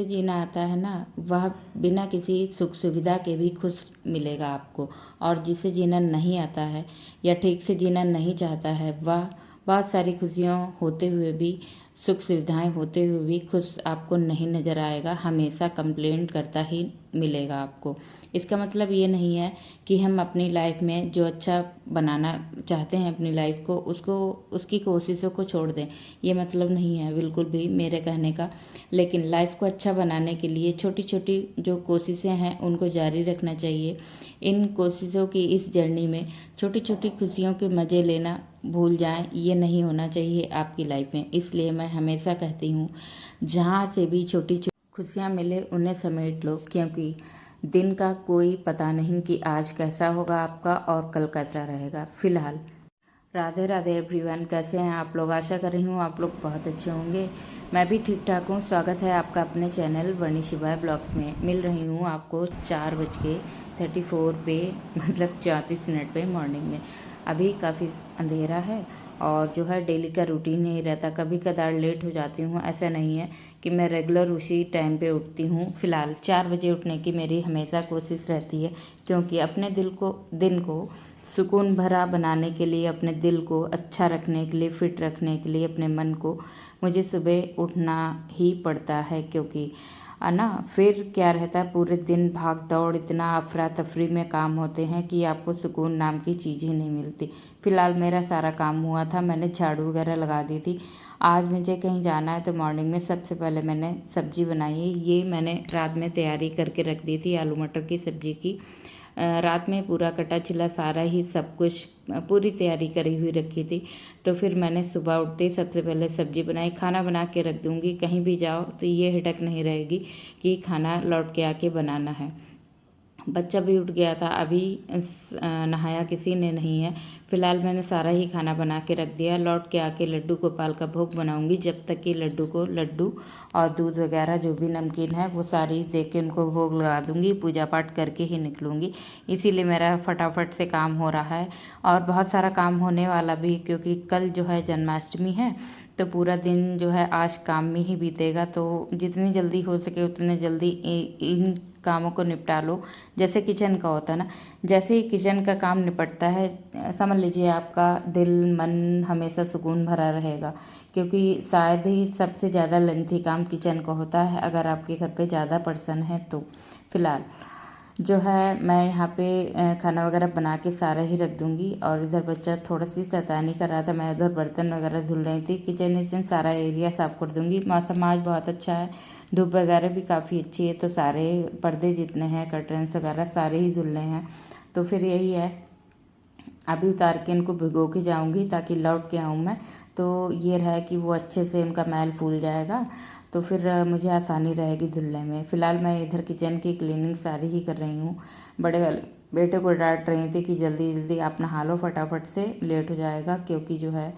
जिसे जीना आता है ना, वह बिना किसी सुख सुविधा के भी खुश मिलेगा आपको। और जिसे जीना नहीं आता है या ठीक से जीना नहीं चाहता है, वह बहुत सारी खुशियाँ होते हुए भी, सुख सुविधाएं होते हुए भी खुश आपको नहीं नज़र आएगा, हमेशा कंप्लेंट करता ही मिलेगा आपको। इसका मतलब ये नहीं है कि हम अपनी लाइफ में जो अच्छा बनाना चाहते हैं अपनी लाइफ को, उसकी कोशिशों को छोड़ दें, ये मतलब नहीं है बिल्कुल भी मेरे कहने का। लेकिन लाइफ को अच्छा बनाने के लिए छोटी छोटी जो कोशिशें हैं उनको जारी रखना चाहिए। इन कोशिशों की इस जर्नी में छोटी छोटी खुशियों के मज़े लेना भूल जाएं, ये नहीं होना चाहिए आपकी लाइफ में। इसलिए मैं हमेशा कहती हूँ, जहाँ से भी छोटी छोटी खुशियाँ मिले उन्हें समेट लो, क्योंकि दिन का कोई पता नहीं कि आज कैसा होगा आपका और कल कैसा रहेगा। फिलहाल राधे राधे एवरीवन, कैसे हैं आप लोग? आशा कर रही हूँ आप लोग बहुत अच्छे होंगे। मैं भी ठीक ठाक हूँ। स्वागत है आपका अपने चैनल वर्णी शिवाय ब्लॉग्स में। मिल रही हूँ आपको 4:34 पे, मतलब 34 मिनट पे मॉर्निंग में। अभी काफ़ी अंधेरा है और जो है डेली का रूटीन नहीं रहता, कभी कदार लेट हो जाती हूँ। ऐसा नहीं है कि मैं रेगुलर उसी टाइम पे उठती हूँ। फ़िलहाल 4 बजे उठने की मेरी हमेशा कोशिश रहती है, क्योंकि अपने दिन को सुकून भरा बनाने के लिए, अपने दिल को अच्छा रखने के लिए, फिट रखने के लिए, अपने मन को मुझे सुबह उठना ही पड़ता है। क्योंकि ना फिर क्या रहता है, पूरे दिन भाग दौड़, इतना अफरा तफरी में काम होते हैं कि आपको सुकून नाम की चीज़ ही नहीं मिलती। फ़िलहाल मेरा सारा काम हुआ था, मैंने झाड़ू वगैरह लगा दी थी। आज मुझे कहीं जाना है तो मॉर्निंग में सबसे पहले मैंने सब्ज़ी बनाई है। ये मैंने रात में तैयारी करके रख दी थी आलू मटर की सब्ज़ी की। रात में पूरा कटा छिला सारा ही सब कुछ पूरी तैयारी करी हुई रखी थी। तो फिर मैंने सुबह उठते ही सबसे पहले सब्ज़ी बनाई। खाना बना के रख दूँगी, कहीं भी जाओ तो ये हिटक नहीं रहेगी कि खाना लौट के आके बनाना है। बच्चा भी उठ गया था, अभी नहाया किसी ने नहीं है। फ़िलहाल मैंने सारा ही खाना बना के रख दिया। लौट के आके लड्डू गोपाल का भोग बनाऊंगी। जब तक कि लड्डू और दूध वगैरह जो भी नमकीन है वो सारी दे के उनको भोग लगा दूंगी। पूजा पाठ करके ही निकलूंगी। इसीलिए मेरा फटाफट से काम हो रहा है और बहुत सारा काम होने वाला भी, क्योंकि कल जो है जन्माष्टमी है। तो पूरा दिन जो है आज काम में ही बीतेगा। तो जितनी जल्दी हो सके उतने जल्दी इन कामों को निपटा लो। जैसे किचन का होता है ना, जैसे ही किचन का काम निपटता है, समझ लीजिए आपका दिल मन हमेशा सुकून भरा रहेगा। क्योंकि शायद ही सबसे ज़्यादा लेंथी काम किचन का होता है, अगर आपके घर पे ज़्यादा पर्सन है तो। फिलहाल जो है मैं यहाँ पे खाना वगैरह बना के सारा ही रख दूँगी। और इधर बच्चा थोड़ा सी शैतानी कर रहा था, मैं उधर बर्तन वगैरह धुल रही थी। किचन विचन सारा एरिया साफ़ कर दूँगी। मौसम आज बहुत अच्छा है, धूप वगैरह भी काफ़ी अच्छी है। तो सारे पर्दे जितने हैं, कर्टन्स वगैरह सारे ही धुलने हैं। तो फिर यही है, अभी उतार के इनको भिगो के जाऊँगी ताकि लौट के आऊँ मैं। तो ये रहा कि वो अच्छे से उनका मैल फूल जाएगा, तो फिर मुझे आसानी रहेगी धुलने में। फ़िलहाल मैं इधर किचन की क्लीनिंग सारी ही कर रही हूँ। बड़े वाले बेटे को डांट रही थी कि जल्दी जल्दी आप नहा लो, फटाफट से लेट हो जाएगा। क्योंकि जो है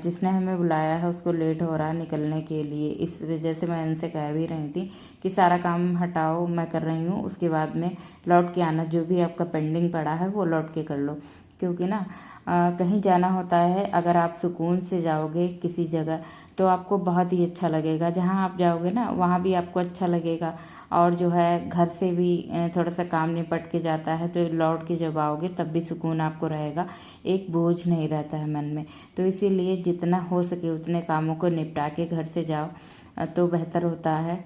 जिसने हमें बुलाया है उसको लेट हो रहा है निकलने के लिए। इस वजह से मैं उनसे कह भी रही थी कि सारा काम हटाओ, मैं कर रही हूँ, उसके बाद में लौट के आना, जो भी आपका पेंडिंग पड़ा है वो लौट के कर लो। क्योंकि ना कहीं जाना होता है, अगर आप सुकून से जाओगे किसी जगह तो आपको बहुत ही अच्छा लगेगा। जहाँ आप जाओगे ना वहाँ भी आपको अच्छा लगेगा। और जो है घर से भी थोड़ा सा काम निपट के जाता है, तो लौट के जब आओगे तब भी सुकून आपको रहेगा, एक बोझ नहीं रहता है मन में। तो इसीलिए जितना हो सके उतने कामों को निपटा के घर से जाओ तो बेहतर होता है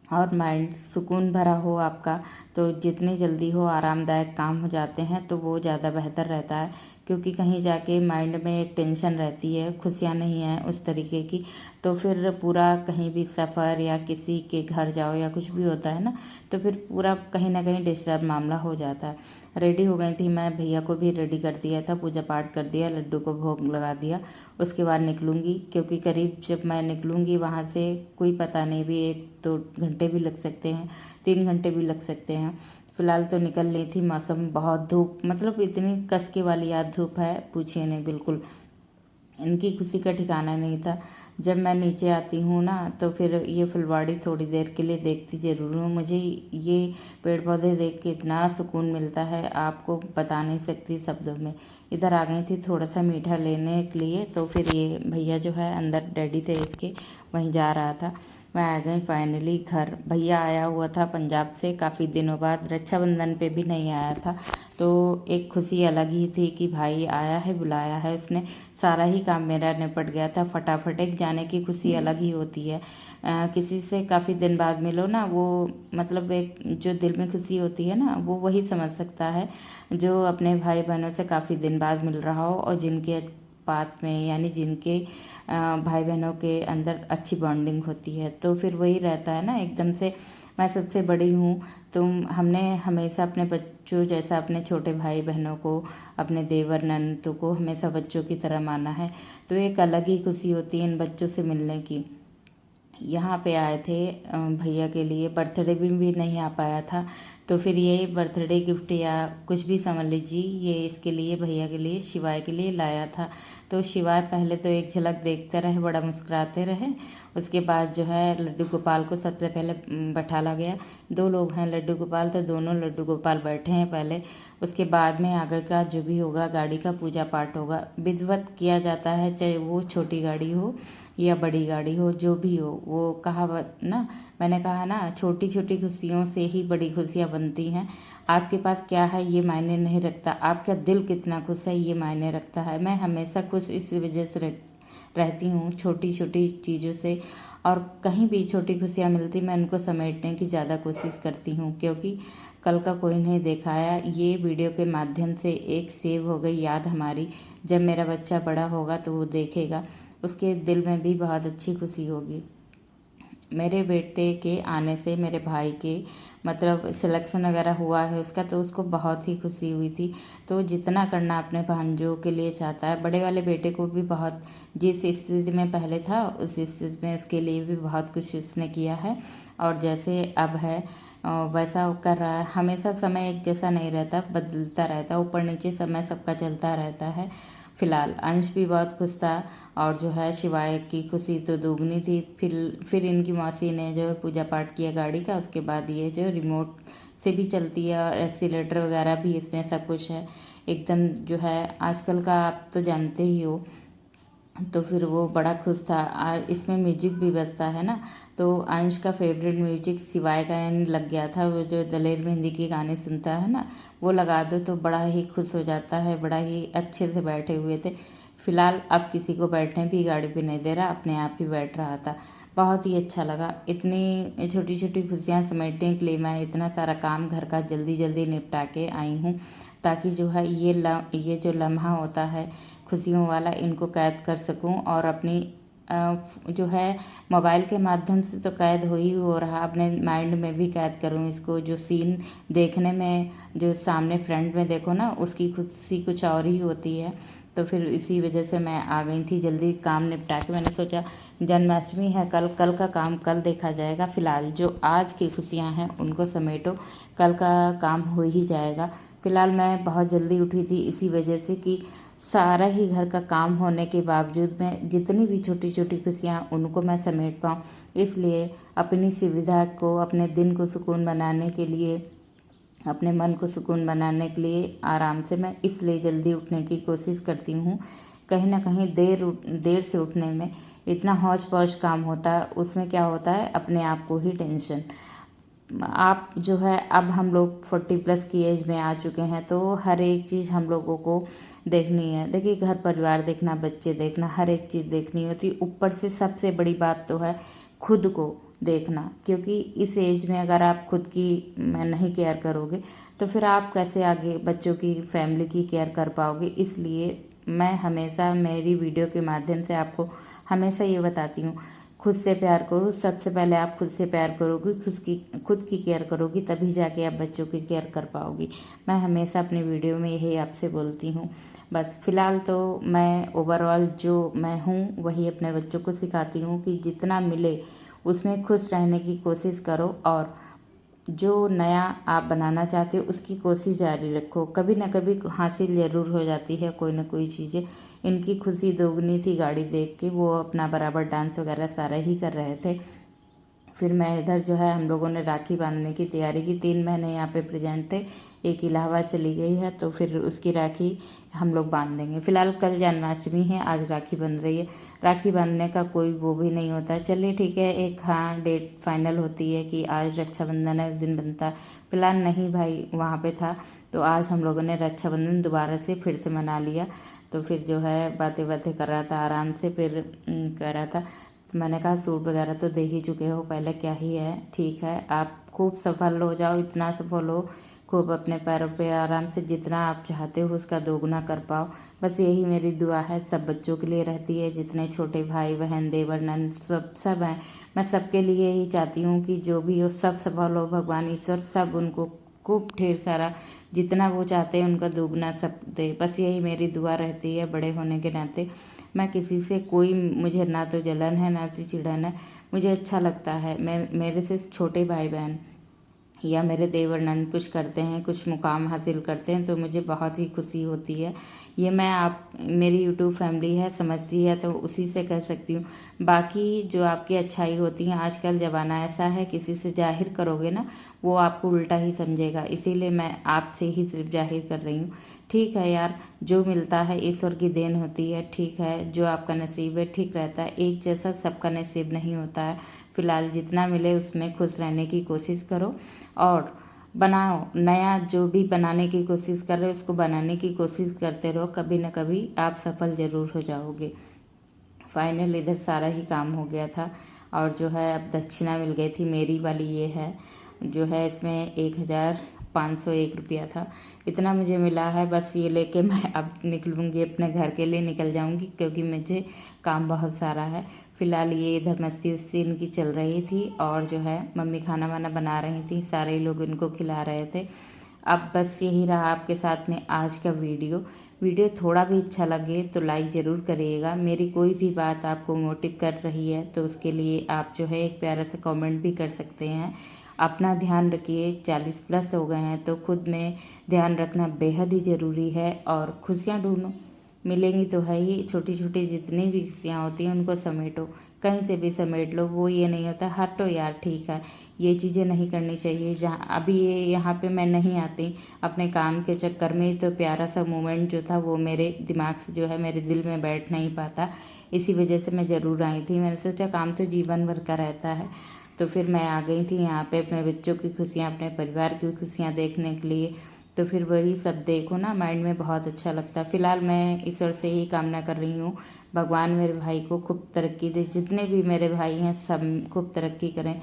और माइंड सुकून भरा हो आपका। तो जितनी जल्दी हो आरामदायक काम हो जाते हैं तो वो ज़्यादा बेहतर रहता है। क्योंकि कहीं जाके माइंड में एक टेंशन रहती है, खुशियाँ नहीं हैं उस तरीके की, तो फिर पूरा कहीं भी सफ़र या किसी के घर जाओ या कुछ भी होता है ना, तो फिर पूरा कहीं ना कहीं डिस्टर्ब मामला हो जाता है। रेडी हो गई थी मैं, भैया को भी रेडी कर दिया था, पूजा पाठ कर दिया, लड्डू को भोग लगा दिया। उसके बाद निकलूँगी, क्योंकि करीब जब मैं निकलूँगी वहाँ से कोई पता नहीं, भी 1-2 घंटे भी लग सकते हैं, 3 घंटे भी लग सकते हैं। फ़िलहाल तो निकल रही थी, मौसम बहुत धूप, मतलब इतनी कसके वाली याद धूप है, पूछिए नहीं। बिल्कुल इनकी खुशी का ठिकाना नहीं था। जब मैं नीचे आती हूँ ना तो फिर ये फुलवाड़ी थोड़ी देर के लिए देखती ज़रूर हूँ। मुझे ये पेड़ पौधे देख के इतना सुकून मिलता है, आपको बता नहीं सकती शब्दों में। इधर आ गई थी थोड़ा सा मीठा लेने के लिए, तो फिर ये भैया जो है अंदर, डैडी थे इसके, वहीं जा रहा था। मैं आ गई फाइनली घर। भैया आया हुआ था पंजाब से काफ़ी दिनों बाद, रक्षाबंधन पे भी नहीं आया था। तो एक खुशी अलग ही थी कि भाई आया है, बुलाया है उसने। सारा ही काम मेरा निपट गया था फटाफट। एक जाने की खुशी अलग ही होती है। किसी से काफ़ी दिन बाद मिलो ना, वो मतलब एक जो दिल में खुशी होती है ना, वो वही समझ सकता है जो अपने भाई बहनों से काफ़ी दिन बाद मिल रहा हो और जिनके पास में, यानी जिनके भाई बहनों के अंदर अच्छी बॉन्डिंग होती है। तो फिर वही रहता है ना एकदम से। मैं सबसे बड़ी हूँ, तो हमने हमेशा अपने बच्चों जैसा अपने छोटे भाई बहनों को, अपने देवर ननदों को हमेशा बच्चों की तरह माना है। तो एक अलग ही खुशी होती है इन बच्चों से मिलने की। यहाँ पे आए थे भैया के लिए, बर्थडे भी नहीं आ पाया था। तो फिर ये बर्थडे गिफ्ट या कुछ भी समझ लीजिए, ये इसके लिए, भैया के लिए, शिवाय के लिए लाया था। तो शिवाय पहले तो एक झलक देखते रहे, बड़ा मुस्कुराते रहे। उसके बाद जो है लड्डू गोपाल को सबसे पहले बैठाला गया। 2 लोग हैं लड्डू गोपाल, तो दोनों लड्डू गोपाल बैठे हैं पहले। उसके बाद में आगे का जो भी होगा, गाड़ी का पूजा पाठ होगा, विधिवत किया जाता है, चाहे वो छोटी गाड़ी हो या बड़ी गाड़ी हो, जो भी हो। वो कहावत ना, मैंने कहा ना, छोटी छोटी खुशियों से ही बड़ी खुशियाँ बनती हैं। आपके पास क्या है ये मायने नहीं रखता, आपका दिल कितना खुश है ये मायने रखता है। मैं हमेशा खुश इस वजह से रहती हूँ, छोटी छोटी चीज़ों से। और कहीं भी छोटी खुशियाँ मिलती, मैं उनको समेटने की ज़्यादा कोशिश करती हूँ, क्योंकि कल का कोई नहीं दिखाया। ये वीडियो के माध्यम से एक सेव हो गई याद हमारी। जब मेरा बच्चा बड़ा होगा तो वो देखेगा, उसके दिल में भी बहुत अच्छी खुशी होगी। मेरे बेटे के आने से, मेरे भाई के मतलब सिलेक्शन वगैरह हुआ है उसका, तो उसको बहुत ही खुशी हुई थी। तो जितना करना अपने भांजों के लिए चाहता है, बड़े वाले बेटे को भी बहुत, जिस स्थिति में पहले था उस स्थिति में उसके लिए भी बहुत कुछ उसने किया है। और जैसे अब है वैसा वो कर रहा है। हमेशा समय एक जैसा नहीं रहता, बदलता रहता, ऊपर नीचे समय सबका चलता रहता है। फिलहाल अंश भी बहुत खुश था, और जो है शिवाय की खुशी तो दोगुनी थी। फिर इनकी मौसी ने जो है पूजा पाठ किया गाड़ी का। उसके बाद ये जो रिमोट से भी चलती है और एक्सीलेटर वगैरह भी इसमें सब कुछ है एकदम, जो है आजकल का आप तो जानते ही हो। तो फिर वो बड़ा खुश था। इसमें म्यूजिक भी बजता है ना, तो अंश का फेवरेट म्यूजिक शिवाय का लग गया था। वो जो दलेर मेहंदी के गाने सुनता है ना, वो लगा दो तो बड़ा ही खुश हो जाता है। बड़ा ही अच्छे से बैठे हुए थे। फिलहाल अब किसी को बैठने भी गाड़ी पे नहीं दे रहा, अपने आप ही बैठ रहा था। बहुत ही अच्छा लगा। इतनी छोटी छोटी खुशियाँ समेटने के लिए मैं इतना सारा काम घर का जल्दी जल्दी निपटा के आई हूँ, ताकि जो है ये जो लम्हा होता है खुशियों वाला, इनको कैद कर सकूं। और अपनी जो है मोबाइल के माध्यम से तो कैद हो रहा, अपने माइंड में भी कैद करूं इसको। जो सीन देखने में, जो सामने फ्रंट में देखो ना, उसकी खुशी कुछ और ही होती है। तो फिर इसी वजह से मैं आ गई थी जल्दी काम निपटा के। मैंने सोचा जन्माष्टमी है कल, कल का काम कल देखा जाएगा। फिलहाल जो आज की खुशियाँ हैं उनको समेटो, कल का काम हो ही जाएगा। फिलहाल मैं बहुत जल्दी उठी थी इसी वजह से कि सारा ही घर का काम होने के बावजूद मैं जितनी भी छोटी छोटी खुशियाँ उनको मैं समेट पाऊँ, इसलिए अपनी सुविधा को, अपने दिन को सुकून बनाने के लिए, अपने मन को सुकून बनाने के लिए आराम से मैं इसलिए जल्दी उठने की कोशिश करती हूँ। कहीं ना कहीं देर से उठने में इतना हौच पौच काम होता है, उसमें क्या होता है अपने आप को ही टेंशन। आप जो है, अब हम लोग 40+ की एज में आ चुके हैं, तो हर एक चीज़ हम लोगों को देखनी है। देखिए घर परिवार देखना, बच्चे देखना, हर एक चीज़ देखनी होती है। ऊपर से सबसे बड़ी बात तो है खुद को देखना, क्योंकि इस एज में अगर आप खुद की नहीं केयर करोगे तो फिर आप कैसे आगे बच्चों की, फैमिली की केयर कर पाओगे। इसलिए मैं हमेशा मेरी वीडियो के माध्यम से आपको हमेशा ये बताती हूँ, खुद से प्यार करो। सबसे पहले आप खुद से प्यार करोगी, खुद की केयर करोगी, तभी जाके आप बच्चों की केयर कर पाओगी। मैं हमेशा अपनी वीडियो में यही आपसे बोलती हूँ। बस फिलहाल तो मैं ओवरऑल जो मैं हूँ वही अपने बच्चों को सिखाती हूँ कि जितना मिले उसमें खुश रहने की कोशिश करो, और जो नया आप बनाना चाहते हो उसकी कोशिश जारी रखो। कभी ना कभी हासिल ज़रूर हो जाती है कोई ना कोई चीज़ें। इनकी खुशी दोगुनी थी गाड़ी देख के, वो अपना बराबर डांस वगैरह सारा ही कर रहे थे। फिर मैं इधर जो है हम लोगों ने राखी बांधने की तैयारी की। 3 महीने यहाँ पे प्रेजेंट थे, एक इलाहाबाद चली गई है, तो फिर उसकी राखी हम लोग बांध देंगे। फिलहाल कल जन्माष्टमी है, आज राखी बंध रही है। राखी बांधने का कोई वो भी नहीं होता है। चलिए ठीक है, एक हाँ डेट फाइनल होती है कि आज रक्षाबंधन है, उस दिन बनता है। फिलहाल नहीं भाई वहाँ पे था, तो आज हम लोगों ने रक्षाबंधन दोबारा से फिर से मना लिया। तो फिर जो है बातें बातें कर रहा था आराम से, फिर कह रहा था, तो मैंने कहा सूट वगैरह तो दे ही चुके हो, पहले क्या ही है, ठीक है आप खूब सफल हो जाओ, इतना सफल हो, खूब अपने पैरों पे आराम से जितना आप चाहते हो उसका दोगुना कर पाओ। बस यही मेरी दुआ है, सब बच्चों के लिए रहती है, जितने छोटे भाई बहन देवर नंद सब हैं। मैं सबके लिए ही चाहती हूँ कि जो भी हो सब सफल हो, भगवान ईश्वर सब उनको खूब ढेर सारा जितना वो चाहते हैं उनका दोगुना सब दे। बस यही मेरी दुआ रहती है बड़े होने के नाते। मैं किसी से कोई मुझे ना तो जलन है ना तो चिढ़न है, मुझे अच्छा लगता है मेरे से छोटे भाई बहन या मेरे देवर नंद कुछ करते हैं, कुछ मुकाम हासिल करते हैं, तो मुझे बहुत ही खुशी होती है। ये मैं आप मेरी यूट्यूब फैमिली है समझती है, तो उसी से कह सकती हूँ। बाकी जो आपकी अच्छाई होती है, आजकल ज़माना ऐसा है किसी से जाहिर करोगे ना वो आपको उल्टा ही समझेगा, इसीलिए मैं आपसे ही सिर्फ जाहिर कर रही हूँ। ठीक है यार, जो मिलता है ईश्वर की देन होती है, ठीक है जो आपका नसीब है ठीक रहता है, एक जैसा सबका नसीब नहीं होता है। फिलहाल जितना मिले उसमें खुश रहने की कोशिश करो और बनाओ नया, जो भी बनाने की कोशिश कर रहे हो उसको बनाने की कोशिश करते रहो, कभी ना कभी आप सफल ज़रूर हो जाओगे। फाइनल इधर सारा ही काम हो गया था और जो है अब दक्षिणा मिल गई थी, मेरी वाली ये है जो है, इसमें 1501 रुपया था, इतना मुझे मिला है। बस ये लेके मैं अब निकलूँगी, अपने घर के लिए निकल जाऊँगी क्योंकि मुझे काम बहुत सारा है। फ़िलहाल ये इधर मस्ती उस्ती इनकी चल रही थी और जो है मम्मी खाना वाना बना रही थी, सारे लोग इनको खिला रहे थे। अब बस यही रहा आपके साथ में आज का वीडियो थोड़ा भी अच्छा लगे तो लाइक ज़रूर करिएगा। मेरी कोई भी बात आपको मोटिव कर रही है तो उसके लिए आप जो है एक प्यारा सा कमेंट भी कर सकते हैं। अपना ध्यान रखिए, 40 प्लस हो गए हैं तो खुद में ध्यान रखना बेहद ही ज़रूरी है और खुशियाँ ढूंढो, मिलेंगी तो है ही। छोटी छोटी जितनी भी खुशियाँ होती हैं उनको समेटो, कहीं से भी समेट लो, वो ये नहीं होता हटो यार ठीक है, ये चीज़ें नहीं करनी चाहिए। जहाँ अभी ये यहाँ पे मैं नहीं आती अपने काम के चक्कर में, तो प्यारा सा मोमेंट जो था वो मेरे दिमाग से जो है मेरे दिल में बैठ नहीं पाता, इसी वजह से मैं ज़रूर आई थी। मैंने सोचा काम तो जीवन भर का रहता है, तो फिर मैं आ गई थी यहाँ पे अपने बच्चों की खुशियाँ, अपने परिवार की खुशियाँ देखने के लिए। तो फिर वही सब देखो ना, माइंड में बहुत अच्छा लगता है। फ़िलहाल मैं ईश्वर से ही कामना कर रही हूँ, भगवान मेरे भाई को खूब तरक्की दे, जितने भी मेरे भाई हैं सब खूब तरक्की करें।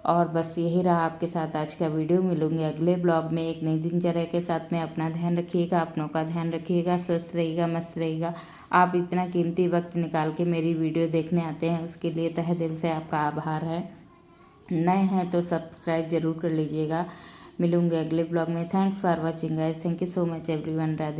और बस यही रहा आपके साथ आज का वीडियो। मिलूंगी अगले ब्लॉग में एक नई दिनचर्या के साथ में। अपना ध्यान रखिएगा, अपनों का ध्यान रखिएगा, स्वस्थ रहिएगा, मस्त रहिएगा। आप इतना कीमती वक्त निकाल के मेरी वीडियो देखने आते हैं, उसके लिए तहे दिल से आपका आभार है। नए हैं तो सब्सक्राइब जरूर कर लीजिएगा। मिलूंगे अगले ब्लॉग में। Thanks for watching guys, thank you so much everyone. Radhe.